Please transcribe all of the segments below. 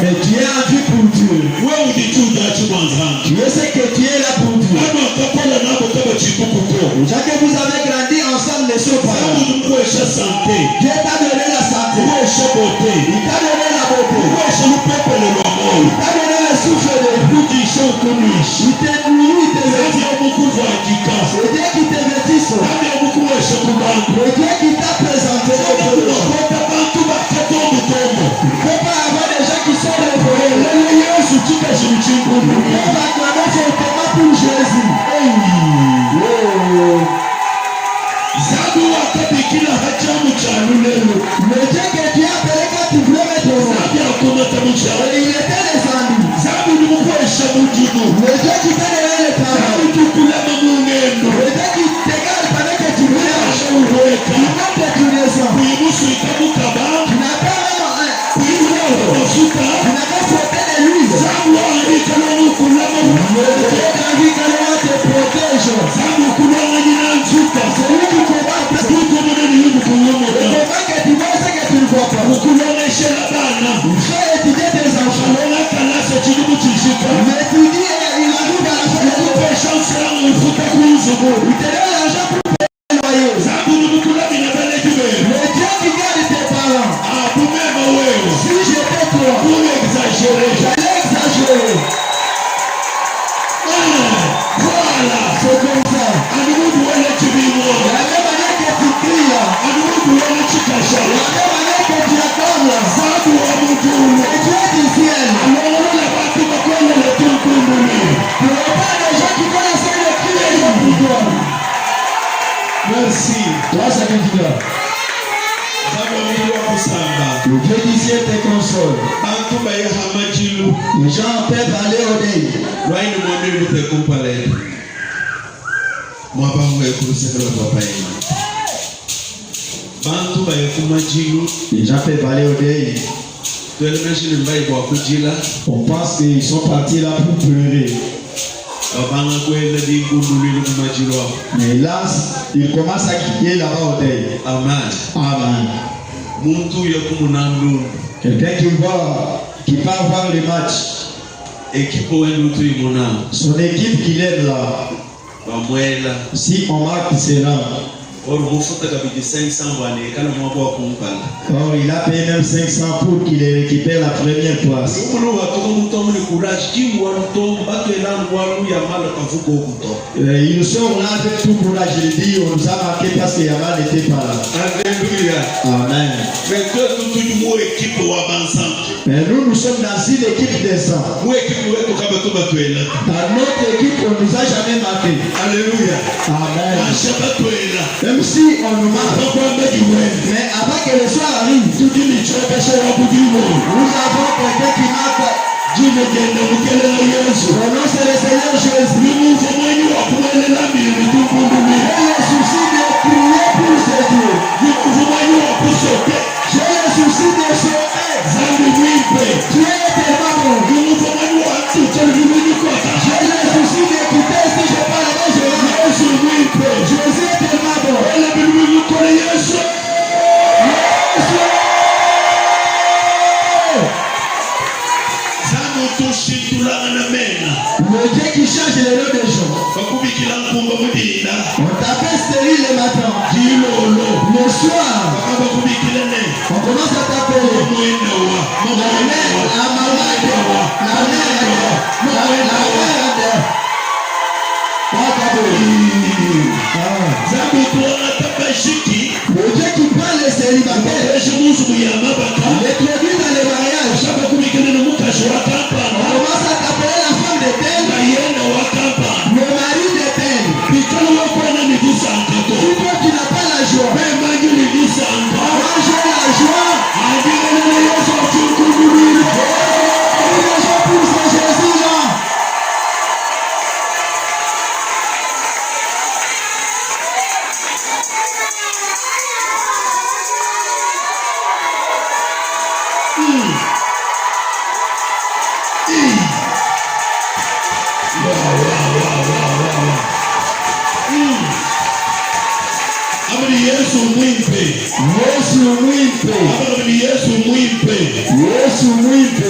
Mais tu es en vie pour Dieu. Tu es ce que tu es là pour Dieu. Déjà que vous avez grandi ensemble les parents. Dieu t'a donné la santé. Il t'a donné la beauté. Il t'a donné le souffle de vie. Il t'a nourri, il t'a vêtu. C'est Dieu qui t'a vêtu. C'est Dieu qui t'a présenté. Il ne faut pas avoir des gens qui sont révoltés. On va clamer fortement pour Jésus. Le Dieu que tu as appelé quand tu voulais mettre au monde, il était descendu. Le Dieu qui t'a donné le travail, le Dieu qui t'égale pendant que tu voulais, il monte tes naissances. Tu n'as pas frotté de l'huile. Le Dieu d'Henri Kalama te protège. C'est lui qui combat. Le combat que tu vois, c'est que tu ne vois pas. Il faut étudier tes enfants. Mais tu dis, il arrive à la fin de tout. Il te donne l'argent pour payer le loyer. Le Dieu qui garde tes parents. Si j'étais toi, j'allais exagérer. Voilà, c'est comme ça. La même manière que tu cries, la même manière que tu acclames, et tu es du ciel. Tu n'as pas des gens qui connaissent le cri pour toi. Merci. Toi, ça veut dire. Le Dieu du ciel te console. Les gens peuvent aller au deuil. Les gens peuvent aller au deuil. On pense qu'ils sont partis là pour pleurer. Mais là, ils commencent à quitter là-bas au deuil. Amen. Amen. Quelqu'un qui part voir le match. Son équipe qu'il aime là. Si on marque, c'est là. Or, il a payé même 500 pour qu'il récupère la première place. Ils nous sont là avec tout courage. Il dit, on nous a marqué parce que Yaman n'était pas là. Alléluia. Amen. Mais nous sommes dans une équipe des saints. Dans notre équipe, on ne nous a jamais marqué. Alléluia. Amen. Même si on nous marque, mais avant que le soir arrive, nous avons quelqu'un qui marque. Son nom c'est le Seigneur Jésus. Et le souci de prier pour ces dieux. J'ai le souci de sauver. Tu es tellement bon. J'ai le souci d'écouter si je parle avec Jésus. Jésus est tellement bon. Le Dieu qui change les noms des gens. On t'appelle stérile le matin. Le soir, on commence à t'appeler la mère, la maman, la le Dieu qui prend les célibataires, l'introduit dans les mariages. On commence à t'appeler la femme de tel, le mari de tel. Si toi tu n'as pas la joie, manger la joie. Pour ce Jésus-là. Yesu mwimpe. Yesu mwimpe. Yesu mwimpe. Yesu mwimpe.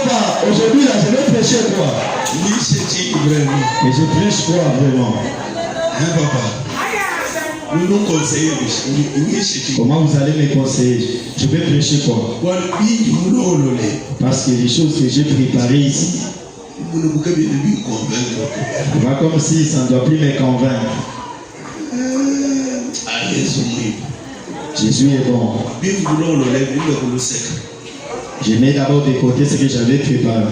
pas. Aujourd'hui, là, je vais prêcher quoi? Et je prêche quoi vraiment? Hein, papa? Nous nous conseillons. Comment vous allez me conseiller? Je vais prêcher quoi? Parce que les choses que j'ai préparées ici, pas comme si ça ne doit plus me convaincre. Jésus est bon. Je mets d'abord de côté ce que j'avais préparé.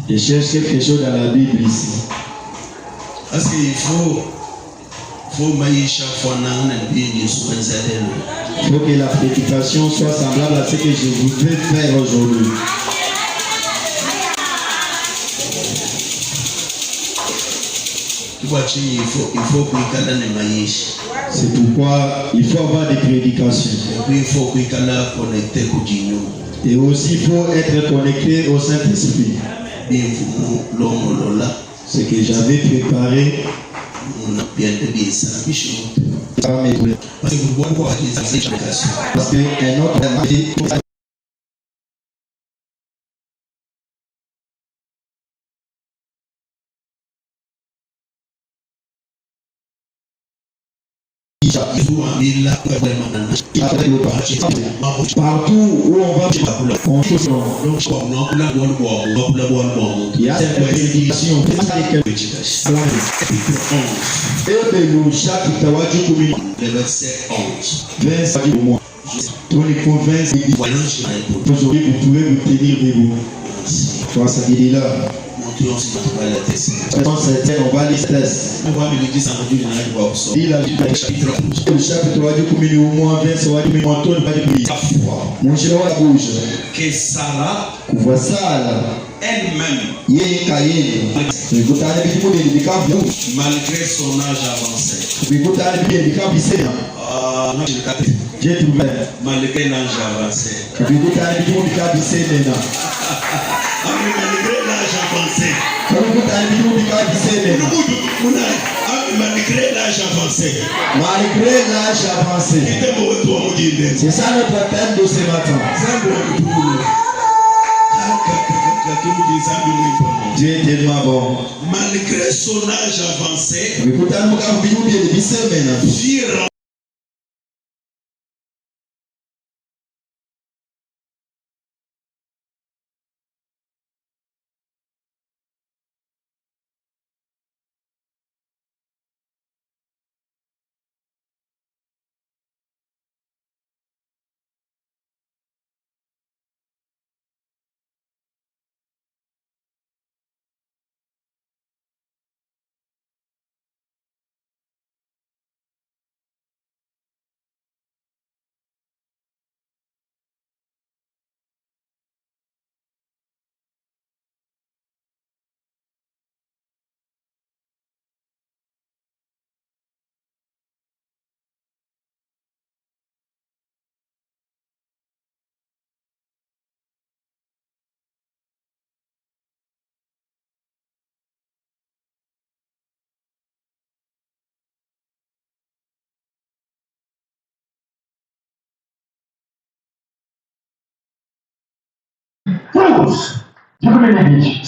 Je cherche quelque chose dans la Bible ici. Parce qu'il faut que la prédication soit semblable à ce que je voudrais faire aujourd'hui. C'est pourquoi il faut avoir des prédications. Et aussi il faut être connecté au Saint-Esprit. Ce que j'avais préparé. Parce qu'un autre partout où on va, il y a cette prédication. Le verset 11. Aujourd'hui, vous pouvez vous tenir debout. Grâce à Dieu là. On va les tests. Le chapitre va dire au moins 20, ça va dire mon Dieu la bouge. Que Sarah elle-même, malgré son âge avancé, j'ai trouvé malgré l'âge avancé, malgré l'âge avancé, c'est ça notre thème de ce matin. Dieu est tellement bon. Malgré son âge avancé,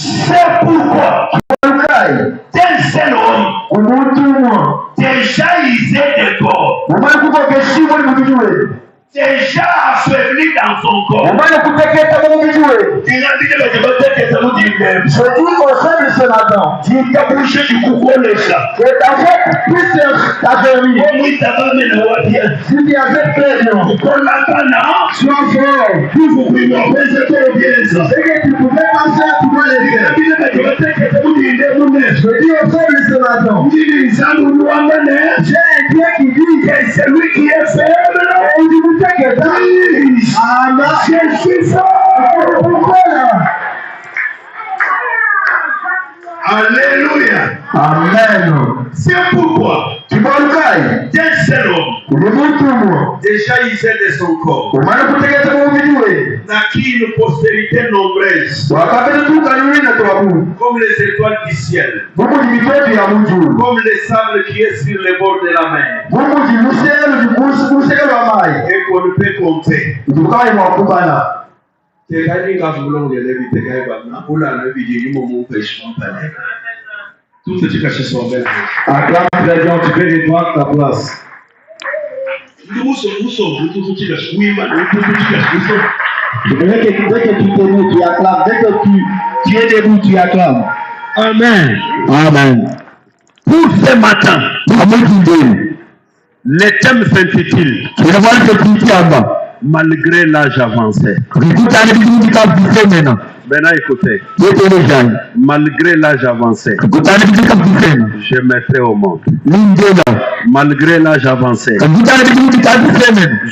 C'est pourquoi tel seul homme déjà isé de corps, déjà affaibli dans son corps. Il a dit que je dis au sein de ce matin, tu t'as bougé du coucou les chats. Et ta fait plus ta famille. Oui, ta famille ne voit bien. Si tu avais fait non, pour la cana, sois fort. Vous pouvez m'empêcher de bien ça. C'est que tu pouvais passer à tout le monde. Il a dit que je dis au sein de ce matin, j'ai un Dieu qui dit que c'est lui qui est faible. Et il dit que je suis fort. Alléluia. Amen. C'est pourquoi d'un seul homme, déjà usé de son corps, naquit une postérité nombreuse, comme les étoiles du ciel, comme le sable qui est sur les bords de la mer, et qu'on ne peut compter. Tout ce qui cache son bel. Acclame très bien, tu fais les doigts ta place. Je voudrais que dès que tu t'es mis, tu acclames. Dès que tu es debout, tu acclames. Amen. Amen. Pour ce matin, le thème s'intitule Malgré l'âge avancé. Maintenant écoutez. Malgré l'âge avancé, je mettrai au monde. Malgré l'âge avancé,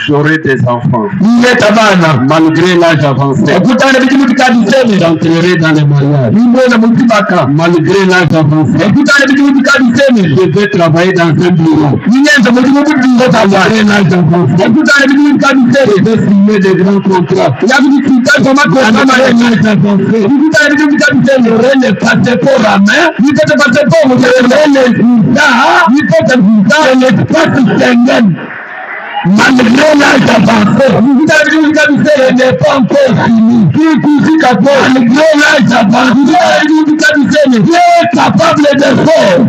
j'aurai des enfants. Malgré l'âge avancé, j'entrerai dans les mariages. Malgré l'âge avancé, je vais travailler dans un bureau. Malgré l'âge avancé, je vais signer des grands contrats. J'aurai les passeports à main, j'aurai les visas, l'espace Schengen. Malgré l'âge avancé, ce n'est pas encore fini. Malgré l'âge avancé, Dieu est capable de faire.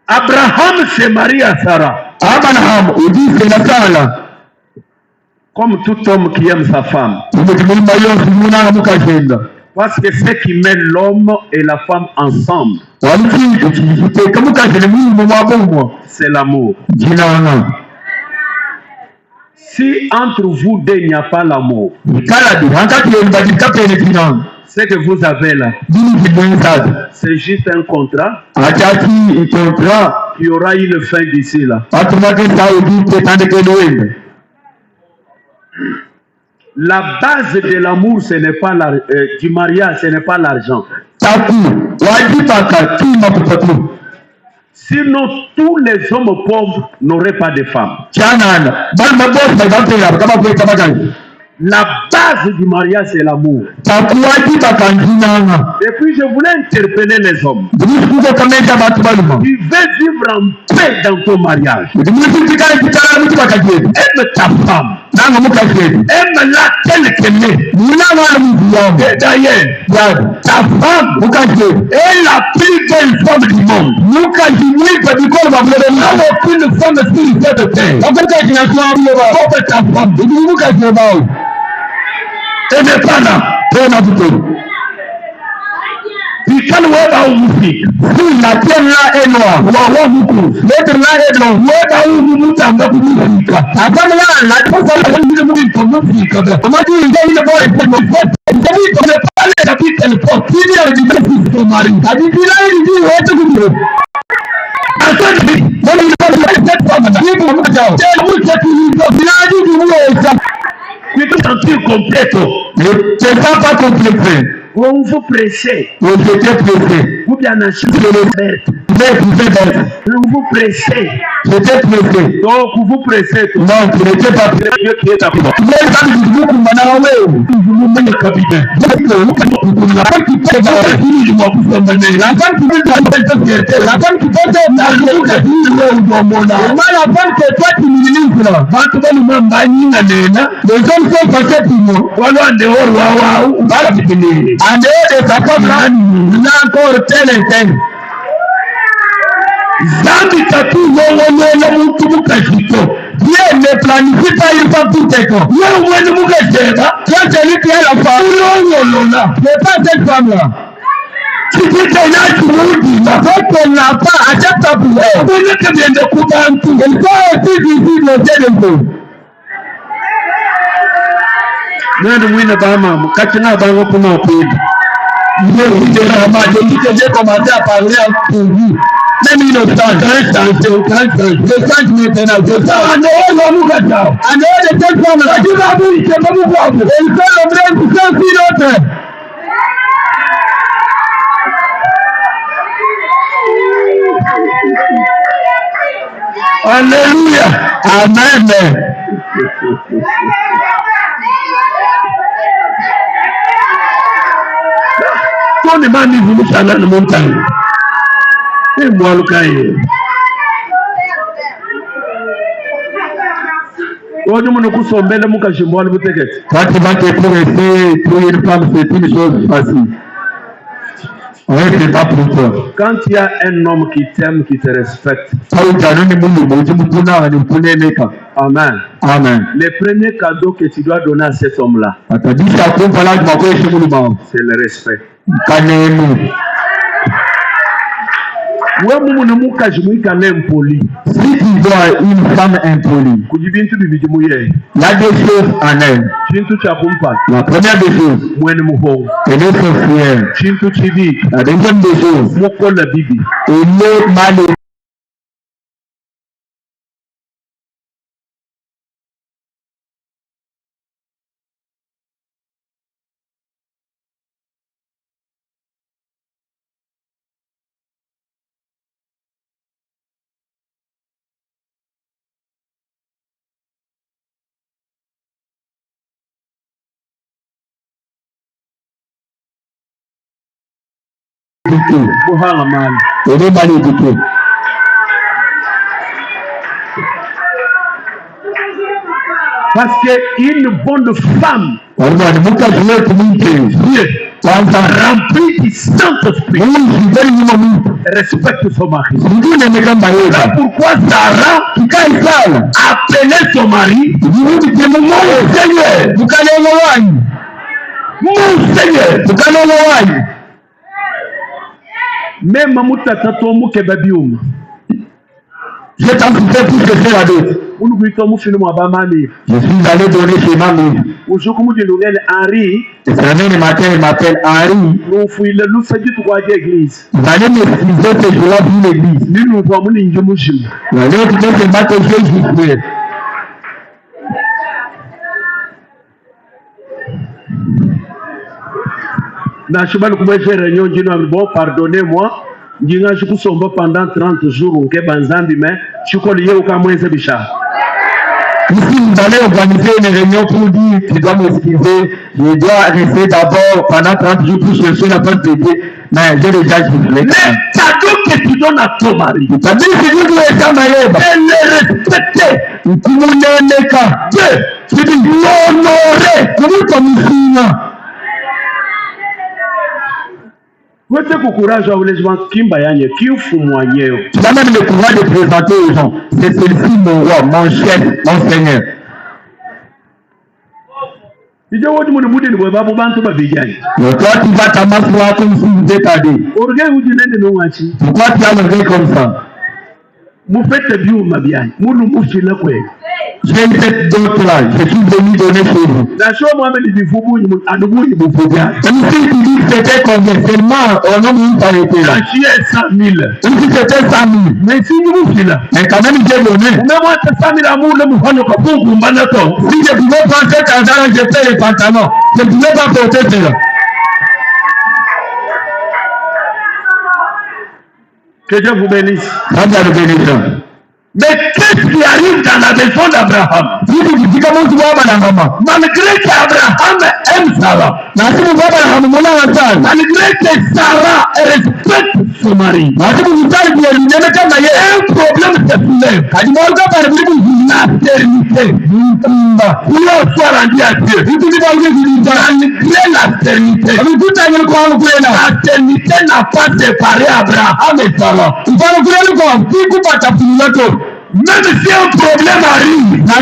Abraham s'est marié à Sarah. Abraham, il dit c'est la Sarah. Comme tout homme qui aime sa femme. Parce que ce qui met l'homme et la femme ensemble, c'est l'amour. Si entre vous deux il n'y a pas l'amour, ce que vous avez là, c'est juste un contrat qui aura une fin d'ici là. La base de l'amour, ce n'est pas du mariage, ce n'est pas l'argent. Sinon, tous les hommes pauvres n'auraient pas de femmes. La base du mariage, c'est l'amour. Et puis, je voulais interpeller les hommes. Tu veux vivre en paix dans ton mariage. Aime ta femme. Aime-la telle qu'elle est. Et d'ailleurs, ta femme est la plus belle femme du monde. Aucune femme sur cette terre. Ta femme. Elle n'est pas là. Puis quand on va où vous faites, si la terre là est noire, l'autre là est blanc, l'autre où vous vous tendez pour vous faire. Avant là, la chose à laquelle vous vous dites pour vous faire. On m'a dit, il y a une bonne époque, mais vous savez qu'on n'est pas les chapitres, elle porte. Il y a du bien pour son mari. Elle dit, là, il dit, ouais, tout le monde. C'est tout sentir complète. C'est pas complété. Vous vous pressez. Vous étiez pressé. Vous bien acheté le vert. Vous vous pressez. J'étais pressé. Donc vous vous pressez. Non, tu n'étais pas pressé. Dieu qui est à vous. Vous mettez le capitaine. La femme qui peut faire la femme qui peut faire la femme qui peut faire la femme que toi tu minimises là. Les hommes sont passés pour moi. Voilà en dehors, waouh. En dehors de sa femme là, il a encore tel et tel. Zambi tatu yongo mukajito. Dieu ne planifie pas une femme tout est con. Yongo mukajita. Toi celui qui a la femme. C'est pas cette femme là. Si tu es là, tu me dis, la femme qu'elle n'a pas, accepte ta prière. Vous ne te viens de couper un tout. Il faut aussi vivre le ciel de vous. Nani mwina bama, kachina bama kuna upidi. J'ai commencé à parler pour vous. même innocent, je sens maintenant, je sens. En dehors de cette femme-là, tu vas vous, je sais pas pourquoi. Elle fait l'objet de 106 autres. Alléluia. Amen. On est mal mis sur la montagne. Et moi, le cahier. Quand tu vas te progresser pour une femme, c'est une chose facile. Oui, c'est pas pour toi. Quand il y a un homme qui t'aime, qui te respecte. Amen. Amen. Le premier cadeau que tu dois donner à cet homme-là, c'est le respect. Si tu vois une femme impolie, il y a des choses en elle. La première des choses, elle est son fière. La deuxième des choses, elle est malheureuse. Elle est mal éduquée. Parce qu'une bonne femme remplie du Saint-Esprit respecte son mari. Voilà pourquoi Sarah appelait son mari mon Seigneur. Même je t'en prie pour te faire à d'autres. Je suis allé donner chez ma mère. Et sa mère matin, il m'appelle Henri. Il allait m'expliquer que je l'ai vu l'église. Il allait écouter ce matin que je jouais. Pardonnez-moi. Pendant 30 jours, ici, vous allez organiser une réunion pour dire tu dois m'excuser, je dois rester d'abord pendant 30 jours pour chercher la bonne vérité. Mais j'ai déjà dit. Les cadeaux que tu donnes à ton mari, tu as dit que tu dois être marié, et le respecter. Tu dis l'honorer, comme une tu as même le courage de présenter aux gens. C'est celui-ci mon roi, mon chef, mon seigneur. Et toi, tu vas t'amasser comme si vous étiez allé. Pourquoi tu as levé comme ça? J'ai une tête d'autre là, je suis venu donner chez vous. Même si tu dis que c'était combien, seulement au nom d'une parité là. Si c'était 100 000. Mais si vous là. Mais quand même j'ai donné. Si je pouvais prendre cet argent, je fais les pantalons. Je ne pouvais pas porter cela. Que Dieu vous bénisse. Mais qu'est-ce qui arrive dans la maison d'Abraham? Malgré qu'Abraham aime Sarah, malgré que Sarah respecte son mari, un problème se soulève. La sérénité. Pour soit rendu à Dieu. Malgré la sérénité. La sérénité n'a pas séparé Abraham et Sarah. Même si un problème arrive, que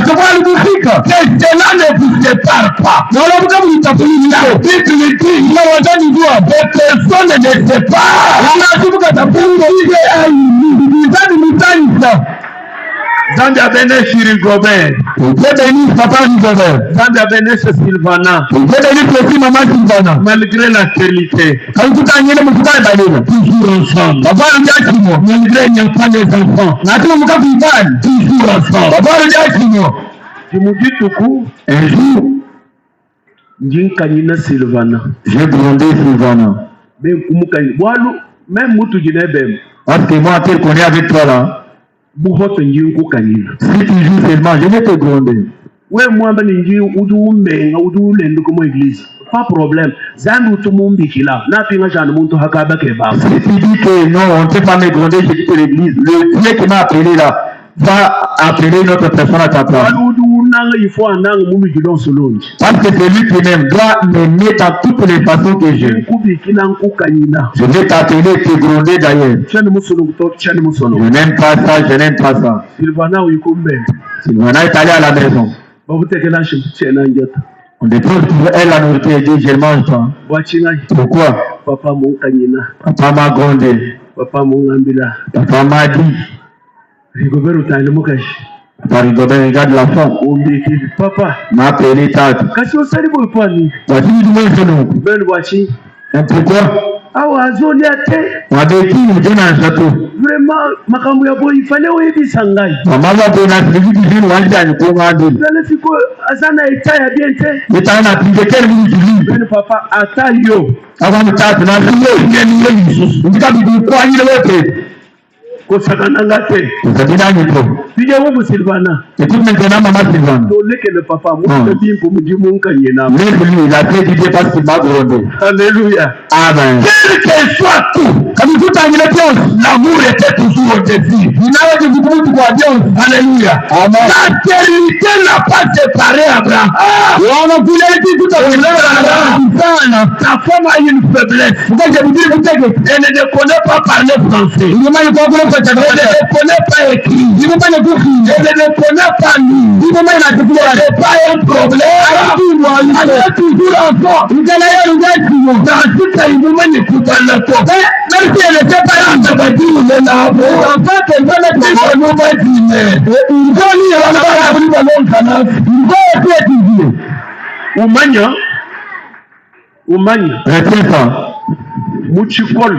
cela ne vous sépare pas. La Bible dit, personne ne sépare. Zambia béni Chirigobert. Dieu bénisse papa Rigobert. Zambia béni Sylvana. Dieu bénisse aussi maman Sylvana. Malgré la stérilité. Quand tu as gagné le mouton et balé, toujours ensemble. Papa le diacre, malgré il n'y a pas les enfants. Maintenant, mon capitaine, toujours ensemble. Papa le diacre. Tu me dis tout coup. Un jour, Njinkanyina Sylvana. j'ai demandé Sylvana. Même Moutou Ginebem. Parce que moi, tel qu'on est avec toi là, si tu joues seulement, je vais te gronder. Oui, moi, je l'église. Pas de problème. Si tu dis que non, on ne peut pas me gronder, je dis que l'église, le Dieu qui m'a appelé là, va appeler une autre personne à ta place. Parce que c'est lui qui m'aime, doit m'aimer dans toutes les façons que j'ai. Je vais t'appeler, te gronder d'ailleurs. Je n'aime pas ça, je n'aime pas ça. Sylvana est allée à la maison. On dépose pour elle la nourriture et dit je ne mange pas. Pourquoi? Papa m'a grondé. Papa m'a dit. Papa Rigobert regarde la femme. Papa m'a appelé tante. Voici du moins genou. Pourquoi? On a dit qu'il nous donne un château. Vraiment, il fallait maman va donner un château. Papa, attends. Avant de t'attendre, écoute maintenant maman Sylvana. Il a fait du Dieu parce qu'il m'a grondé. Alléluia. Amen. Quel que soit tout, comme tout en l'amour était toujours au-dessus. Alléluia. Amen. La trinité n'a pas séparé Abraham. Ta femme a une faiblesse. Elle ne connaît pas parler français. Elle ne connaît pas écrit. Elle ne connaît pas lire. Ce n'est pas un problème. Elle est toujours enfant. Dans tout ça, il vous met les coups dans le corps. Même si elle ne sait pas la maladie, il est là. En fait, elle va mettre les mauvais dîner. Il va lire, on va abrir le canal. Il va étudier. Oumanya. Retiens ça. Mouchikol.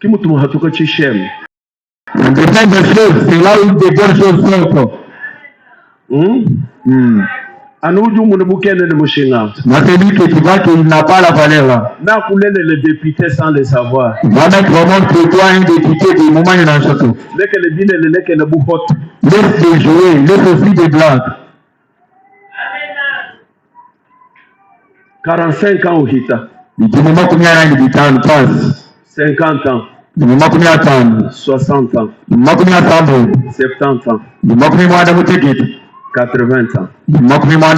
Qui m'a tout hatuka chishem. On dépend des choses, c'est là où des bonnes choses sont. Anoudu Mounabukene de Mouchinga. Mais c'est lui que tu vois qu'il n'a pas la valeur là. N'a coulé le député sans le savoir. Va mettre vraiment pour toi un député du moment il est dans le château. Laisse jouer, laisse aussi des blagues. 45 ans au Hita. Du moment combien il passe. 50 ans. Du moment combien de temps. 60 ans. Du moment combien de temps. 70 ans. Du moment combien de temps. 80 ans. Du moment combien de temps.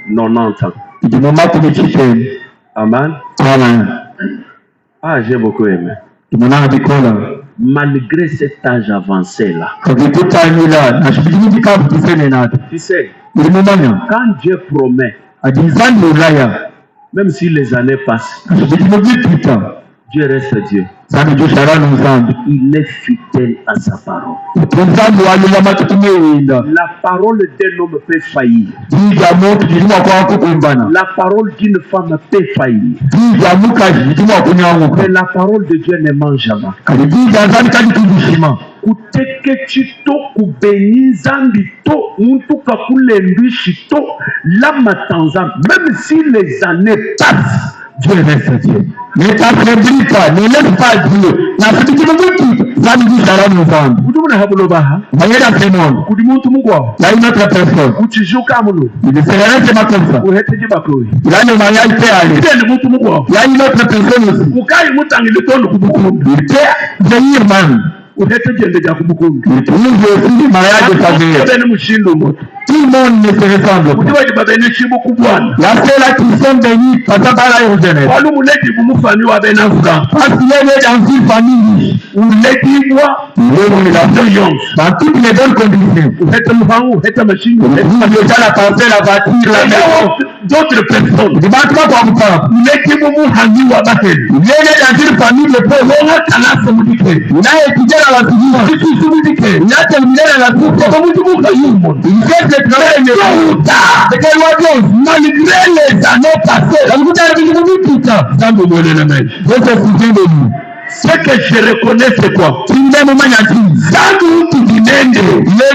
90 ans. Du moment combien de temps. Amen. Amen. Ah, j'ai beaucoup aimé. Du moment de là. Malgré cet âge avancé là. Tu sais, quand Dieu promet, même si les années passent, Dieu reste Dieu. Il est fidèle à sa parole. La parole d'un homme peut faillir. La parole d'une femme peut faillir. Mais la parole de Dieu ne mange jamais. Kuteke chito kubeniza mbito muntu kakulembi chito la matanza. Même si les années passent, Dieu reste Dieu. Ne t'affaiblis pas, ne laisse pas Dieu. La petite minute, ça nous dit ça là nous vend. Vous devez avoir il y a une autre personne. Il se reste comme ça. Il a une mariage fait aller. Il y a une autre personne aussi. Il peut venir man. Tout le monde ne se ressemble pas. La seule qui sont bénis, parce qu'il y a dans une famille où dans toutes les bonnes conditions. Vous avez déjà la pensée, la voiture, la maison, d'autres personnes. Il y a dans une famille de pauvres. Il a étudié la figure. Si tu dis que il y a terminé la coupe, c'est comme tu bouges le monde. Il fait des travail de tard. C'est quel oiseau, malgré les années passées. Comme vous avez dit tout ça, dans le monde de la main. Vous êtes soucié de nous. Ce que je reconnais, c'est quoi? Le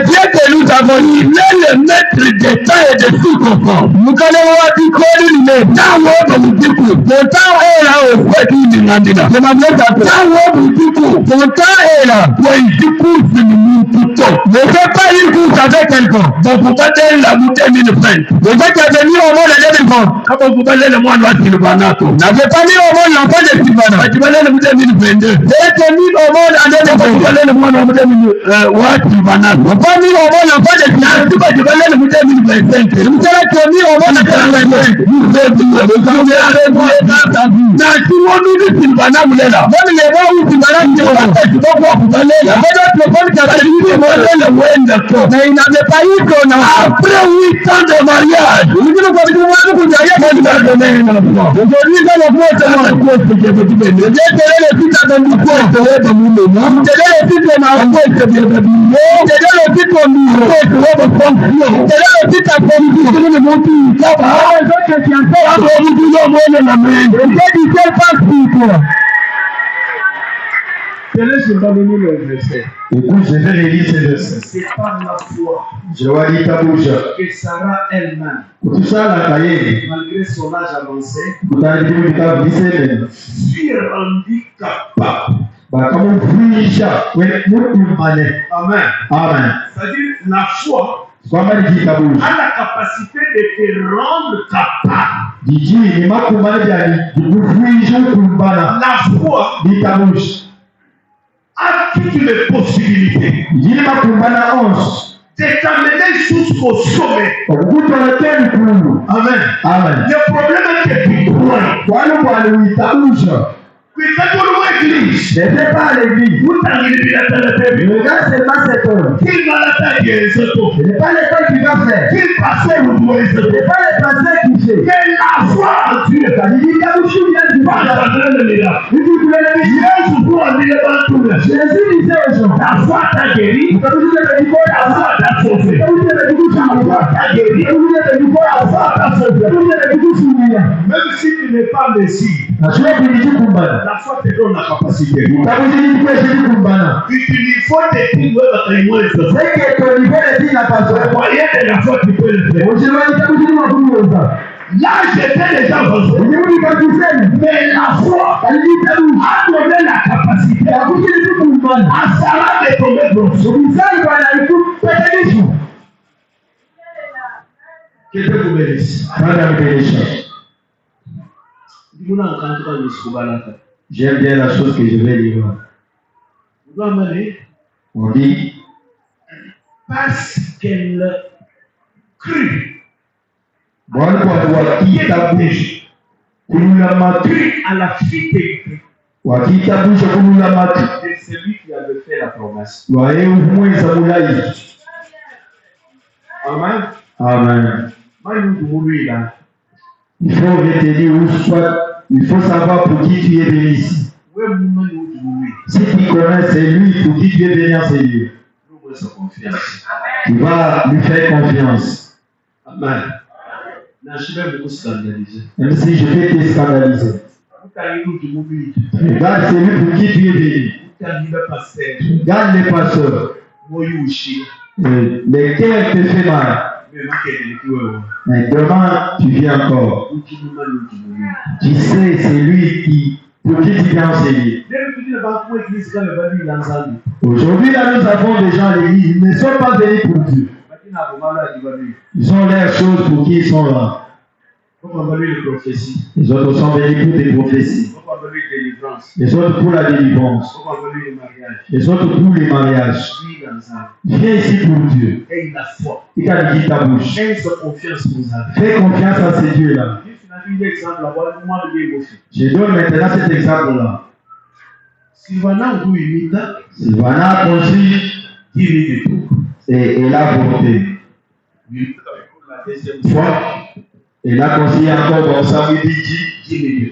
Dieu que nous avons, il est le maître des temps et des circonstances. Nous connaissons dit quoi lui même. Dans l'ordre du coup, le temps est là au fait qu'il est là. Je m'adresse à toi. Dans l'ordre du coup, le temps est là. Oui, du coup, c'est nous tout temps. Ne fais pas une course avec quelqu'un. Donc, vous battez la bouteille mille francs. Le gars qui a venu au monde à l'éléphant. Quand vous battez le moine de Sylvanato. N'avez pas mis au monde l'enfant de Sylvana. Tu vas aller le bouteille mille francs. J'ai été mis au monde à l'éléphant. Tu vas aller le moine de Sylvanato. On va mis au monde l'enfant de Sylvana. Tu vas aller le bouteille mille francs. Le bouteille qui est mis au monde à l'éléphant. Nous Sylvana voulait là. Même les gens où Sylvana dit on va faire, tu vas voir vous allez. Il y avait d'autres personnes qui avaient dit on va aller le Wayne d'accord. Mais il n'avait pas eu qu'on a. Après 8 ans de mariage. Vous dites qu'on va dire que vous avez pas de donner un enfant. Aujourd'hui, quand on voit tellement de causes que j'ai dit, mais j'ai télé le site à ton micro, c'est vrai de mon nom. Télé le site de ma foi, c'est bien de mon nom. Télé le site de mon micro, c'est vrai de fonction. Télé le site à ton micro, c'est de mon tout. Ça va, les autres qui en sont, on vous dit non, moi, la main. Et c'est du seul passe pour toi. Écoute, je vais lire ces versets. C'est par la foi Je vais lire ta bouche. que Sarah elle-même, Tout ça, la cahier. malgré son âge avancé, Vous avez dit que tu as glissé. fut rendue capable. Bah, comme on fuit, oui, nous, Amen. Amen. C'est-à-dire la foi Comment dit ta bouche? a la capacité de te rendre capable. Didi, il m'a commandé d'aller. Vous fuis, je vous bala. La foi Dit ta bouche. a toutes les possibilités Didi, il m'a commandé à 11. de t'amener jusqu'au sommet. Au bout de la terre du coup. Amen. Amen. Le problème est que tu crois. Voilà, voilà, oui, ta bouche. Oui, quand on voit l'église, Ne fais pas à l'église. vous t'arrivez bien à la télé. Regarde seulement cette heure. Qui va l'attaquer, c'est tout. Ce n'est pas l'école qui va faire. Qui passait vous voyez, c'est Ce tout. n'est pas les passés qui fait. Mais la foi en Dieu, Ça dit, ta bouche vient du pas bas. attendre le là. Il dit, vous l'avez dit. Jésus vous a dit devant tout le monde. Jésus disait aux gens. La foi t'a guéri, Ta bouche vient du bas. la foi t'a sauvé. Ta bouche vient du bas. La foi t'a guéri, Ta bouche vient du bas. la foi t'a sauvé. Ta bouche vient du bas. Même si tu n'es pas Messie, La joie qui dit Kumbana. la foi te donne la capacité. Ta bouche dit Kumbana. Il faut te dire, ouais, bah, t'as une bonne chose. C'est que ton niveau de vie n'a pas besoin. Le moyen de la foi, tu peux le faire. Aujourd'hui, ta bouche dit Kumbana. Là, j'étais déjà avancé. Il dit Mais la foi a donné la capacité la bouche dit Kumbana. à Sarah de tomber blanche. Ça, il va aller écouter pédaler. Que Dieu vous bénisse. Madame Bénécha, Dis-moi encore un peu de ce qu'on va là. j'aime bien la chose que je vais lire. Vous doit mener On dit, parce qu'elle crut. voilà quoi, qui ta bouche, pour nous la mater. Crut à la fidélité Qui ta bouche, pour nous la mater. de celui qui avait fait la promesse. Voyez, au moins, ça vous l'a dit. Amen. Amen. Là. Il faut retenir où soit, il faut savoir pour qui tu es béni ici. Si tu connais, c'est lui pour qui tu es béni en ces lieux. Tu vas lui faire confiance. Amen. Même si je vais te scandaliser. Regarde celui pour qui tu es béni. Regarde les pasteurs. Le cœur te fait mal. Mais demain, tu viens encore. Tu sais, c'est lui pour qui tu viens enseigner. Aujourd'hui, là, nous avons des gens à l'église, ils ne sont pas venus pour Dieu. Ils ont l'air choses pour qui ils sont là. Les autres sont venus pour des prophéties. Les autres pour la délivrance. Les autres pour les mariages. Viens ici pour Dieu. Il a dit ta bouche. Fais confiance à ces dieux-là. Je donne maintenant cet exemple-là. Sylvana a construit et elle a porté. Fois, elle a construit encore dans sa vie et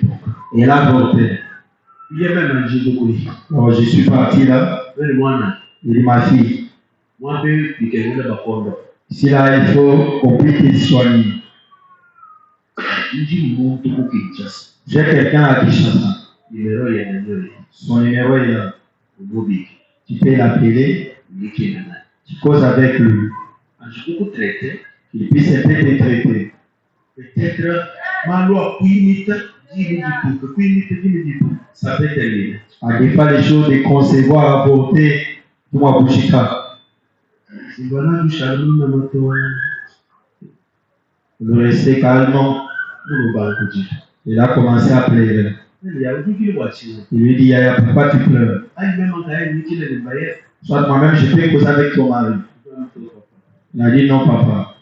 elle a porté. Il y a même un jeu de couilles. Alors, je suis parti là. Il est ma fille. Ici là, il faut qu'on puisse te soigner. J'ai quelqu'un à Kinshasa. Son numéro est là. Tu peux l'appeler. Tu causes avec lui. Il puisse un peu te traiter. Peut-être, ça peut t'aider. À des fois, les choses de concevoir, apporter pour ma bouchika. Le rester calmement. Il a commencé à pleurer. Il lui dit, Yaya, pourquoi tu pleures? Soit moi-même, je peux causer avec ton mari. Il a dit, non, papa.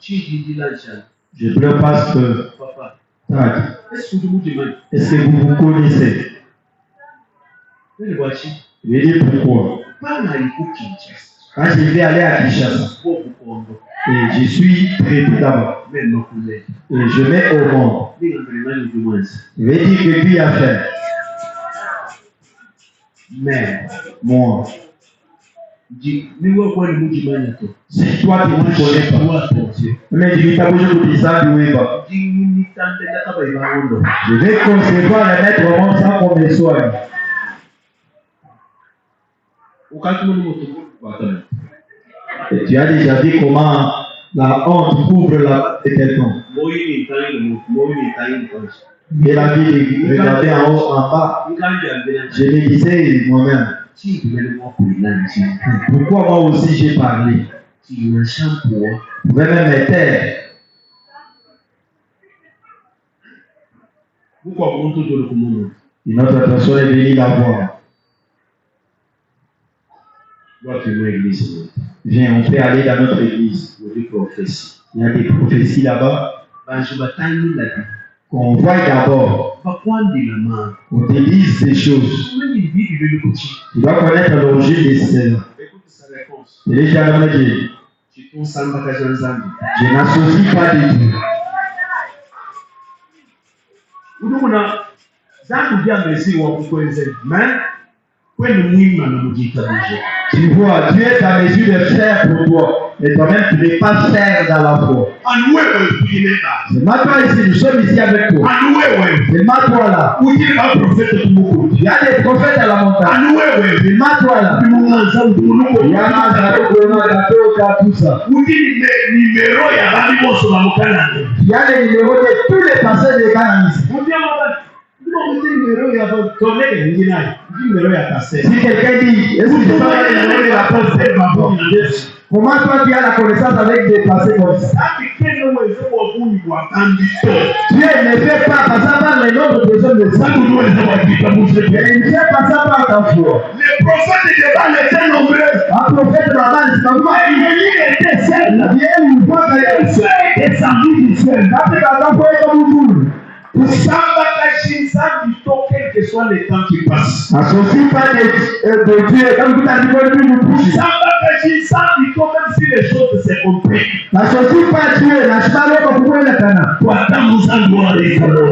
Je pleure parce que... Est-ce que vous vous connaissez? Il lui dit, pourquoi? Quand je vais aller à Kinshasa, et je suis traité d'abord, et je mets au monde, il veut dire que lui a fait. Mais moi, si toi tu ne connais pas, mais je vais t'approcher pour dire ça, je vais concevoir et mettre au monde sans qu'on me soigne. Et tu as déjà vu comment la honte couvre la tête de quelqu'un. Et la vie de regarder en haut, en bas. Je me disais moi-même, pourquoi moi aussi j'ai parlé? Vous pouvez même me taire. Une autre personne est venue la voir. Viens, on peut aller dans notre église. Il y a des prophéties là-bas. Qu'on voit d'abord. On te dise ces choses. Tu dois connaître l'origine des sœurs. Et les gens me disent, je n'associe pas du tout. Tu vois, Dieu est à mesure de faire pour toi. Mais toi-même, tu ne peux pas faire dans la foi. C'est ma toi ici, nous sommes ici avec toi. C'est ma toi là. Il y a des prophètes à la montagne. C'est ma toi là. Il y a tout ça. Il y a les numéros de tous les pasteurs de Cananis. Si quelqu'un dit, est-ce que tu parles des numéros de la pasteur? Comment toi tu as la connaissance avec des passés comme ça? Dieu ne fait pas passer par les noms de personnes de ça. Il ne fait pas ça par ta foi. Les prophètes de Baal étaient nombreux. Un prophète de Baal, c'est pas moi. Il était seul. Il y a une fois que le seul était samedi du ciel. Quel que soit le temps qui passe. Associe pas de Dieu. Comme vous avez dit, même si les choses se compliquent. Associe pas Dieu.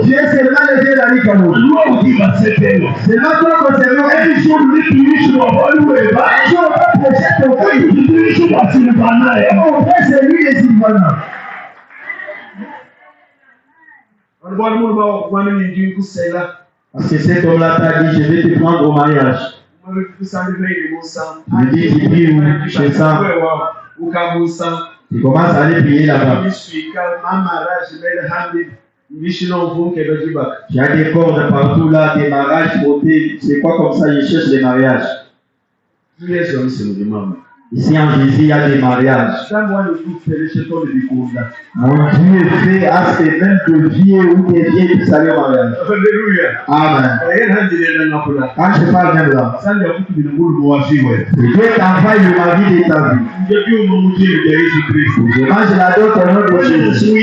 Dieu c'est là le Dieu de l'Ikano. C'est là que concernant un jour, un jour, on va prêcher ton fils. On fait celui de Sylvana. Parce que cet homme-là t'a dit, je vais te prendre au mariage. Il dit, tu pries où? Chez ça. Tu commences à aller prier là-bas. Il y a des cordes partout là, des mariages beauté. C'est quoi comme ça? Je cherche des mariages. Ici en Jésus, il y a des mariages. Mon Dieu fait à ce même de vieux ou des vieux qui s'allient au mariage. Amen. Quand je parle même là, Dieu t'envoie le mari de ta vie. Je mange la dot au nom de Jésus.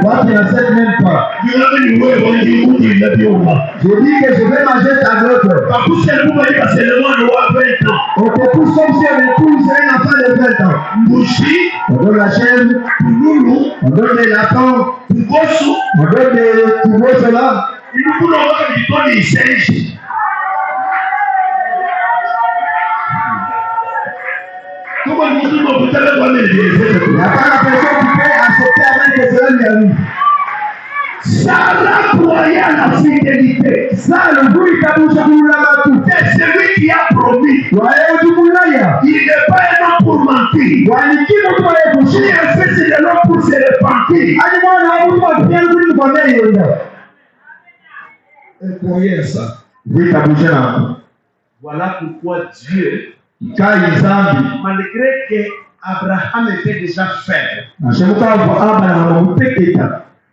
Toi, tu n'acceptes même pas. Je dis que je vais manger ta dot. On te pousse comme si on épouse un enfant de 20 ans. On donne la chaîne, on donne les lapins, on donne des poubons là. Sarah croyait à la fidélité. C'est celui qui a promis. Il n'est pas un homme pour mentir. Il est un fils de l'homme pour se repentir. Elle croyait à ça. Voilà pourquoi Dieu, malgré que Abraham était déjà faible,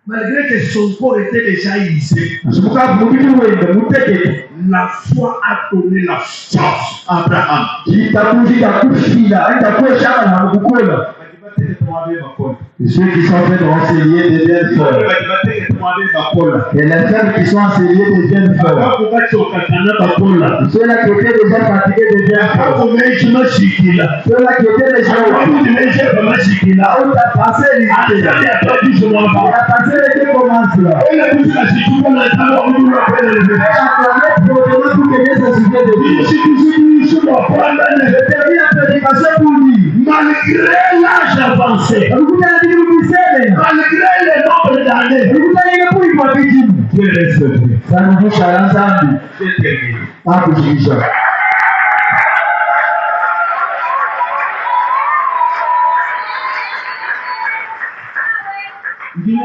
malgré que son corps était déjà usé, la foi a donné la force à Abraham. Et ceux qui sont faits d'enseigner deviennent forts. Et les femmes qui sont enseignées deviennent forts. Ceux-là qui étaient déjà fatigués deviennent forts. Ceux-là qui étaient déjà on a passé l'été. On a passé l'été commence là. Et la planète probablement pour que Dieu se souvienne de lui. Je termine la prédication pour lui. Malgré l'âge avancé, malgré le nombre d'années, Dieu reste Dieu. Ça nous bouge à l'ensemble. C'est terminé. Pas que je dise. Ndi